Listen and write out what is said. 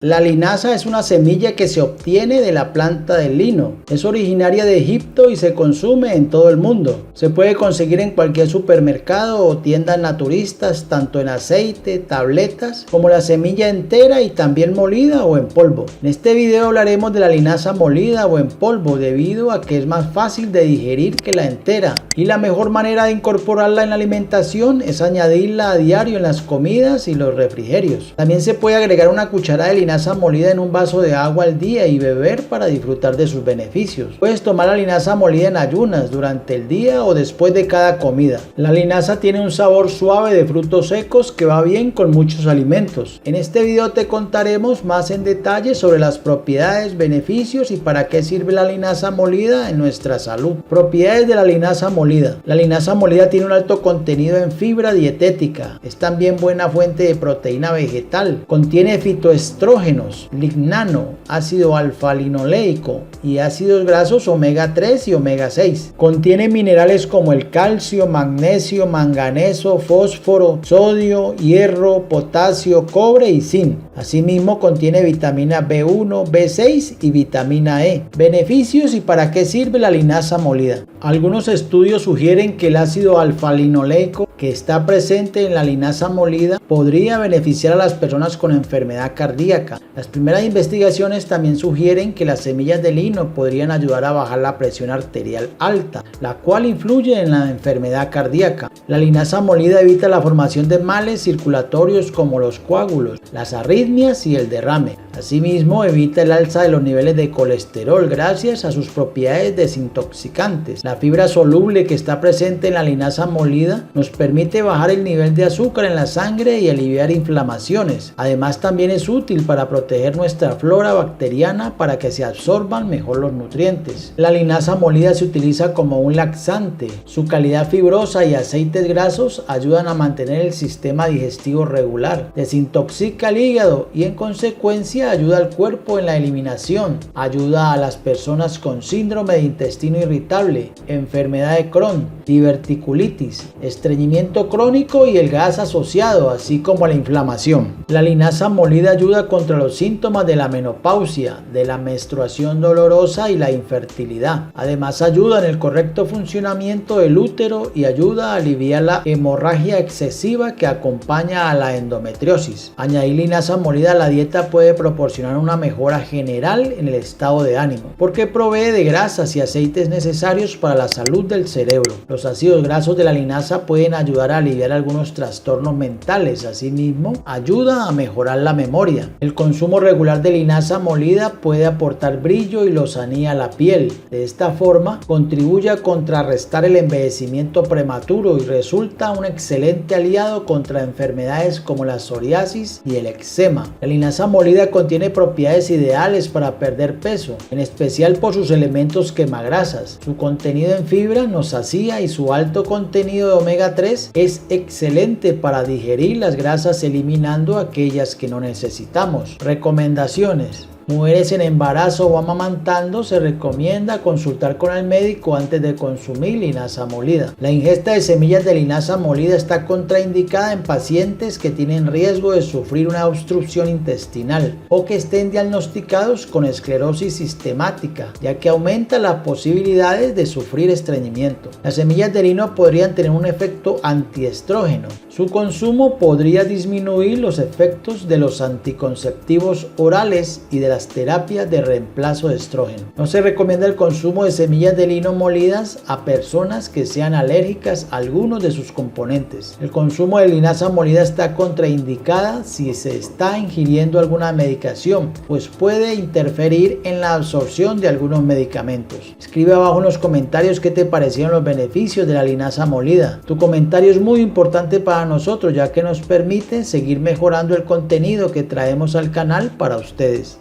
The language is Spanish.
La linaza es una semilla que se obtiene de la planta del lino. Es originaria de Egipto y se consume en todo el mundo. Se puede conseguir en cualquier supermercado o tiendas naturistas, tanto en aceite, tabletas, como la semilla entera y también molida o en polvo. En este video hablaremos de la linaza molida o en polvo debido a que es más fácil de digerir que la entera. Y la mejor manera de incorporarla en la alimentación es añadirla a diario en las comidas y los refrigerios. También se puede agregar una cucharada de linaza molida en un vaso de agua al día y beber para disfrutar de sus beneficios. Puedes tomar la linaza molida en ayunas, durante el día o después de cada comida. La linaza tiene un sabor suave de frutos secos que va bien con muchos alimentos. En este video te contaremos más en detalle sobre las propiedades, beneficios y para qué sirve la linaza molida en nuestra salud. Propiedades de la linaza molida. La linaza molida tiene un alto contenido en fibra dietética. Es también buena fuente de proteína vegetal. Contiene fitoestrógenos, lignano, ácido alfa-linoleico y ácidos grasos omega 3 y omega 6. Contiene minerales como el calcio, magnesio, manganeso, fósforo, sodio, hierro, potasio, cobre y zinc. Asimismo contiene vitamina B1, B6 y vitamina E. Beneficios y para qué sirve la linaza molida. Algunos estudios sugieren que el ácido alfa-linoleico que está presente en la linaza molida podría beneficiar a las personas con enfermedad cardíaca. Las primeras investigaciones también sugieren que las semillas de lino podrían ayudar a bajar la presión arterial alta, la cual influye en la enfermedad cardíaca. La linaza molida evita la formación de males circulatorios como los coágulos, las arritmias y el derrame. Asimismo, evita el alza de los niveles de colesterol gracias a sus propiedades desintoxicantes. La fibra soluble que está presente en la linaza molida nos permite bajar el nivel de azúcar en la sangre y aliviar inflamaciones. Además, también es útil para proteger nuestra flora bacteriana para que se absorban mejor los nutrientes. La linaza molida se utiliza como un laxante. Su calidad fibrosa y aceites grasos ayudan a mantener el sistema digestivo regular, desintoxica el hígado y en consecuencia ayuda al cuerpo en la eliminación, ayuda a las personas con síndrome de intestino irritable, enfermedad de Crohn, diverticulitis, estreñimiento crónico y el gas asociado, así como la inflamación. La linaza molida ayuda contra los síntomas de la menopausia, de la menstruación dolorosa y la infertilidad. Además ayuda en el correcto funcionamiento del útero y ayuda a aliviar la hemorragia excesiva que acompaña a la endometriosis. Añadir linaza molida a la dieta puede proporcionar una mejora general en el estado de ánimo, porque provee de grasas y aceites necesarios para la salud del cerebro. Los ácidos grasos de la linaza pueden ayudar a aliviar algunos trastornos mentales. Asimismo, ayuda a mejorar la memoria. El consumo regular de linaza molida puede aportar brillo y lozanía a la piel. De esta forma, contribuye a contrarrestar el envejecimiento prematuro y resulta un excelente aliado contra enfermedades como la psoriasis y el eczema. La linaza molida contiene propiedades ideales para perder peso, en especial por sus elementos quemagrasas. Su contenido en fibra nos sacía y su alto contenido de omega 3 es excelente para digerir las grasas eliminando aquellas que no necesitamos. Recomendaciones. Mujeres en embarazo o amamantando se recomienda consultar con el médico antes de consumir linaza molida. La ingesta de semillas de linaza molida está contraindicada en pacientes que tienen riesgo de sufrir una obstrucción intestinal o que estén diagnosticados con esclerosis sistemática, ya que aumenta las posibilidades de sufrir estreñimiento. Las semillas de lino podrían tener un efecto antiestrógeno. Su consumo podría disminuir los efectos de los anticonceptivos orales y de las terapias de reemplazo de estrógeno. No se recomienda el consumo de semillas de lino molidas a personas que sean alérgicas a algunos de sus componentes. El consumo de linaza molida está contraindicada si se está ingiriendo alguna medicación, pues puede interferir en la absorción de algunos medicamentos. Escribe abajo en los comentarios qué te parecieron los beneficios de la linaza molida. Tu comentario es muy importante para nosotros, ya que nos permite seguir mejorando el contenido que traemos al canal para ustedes.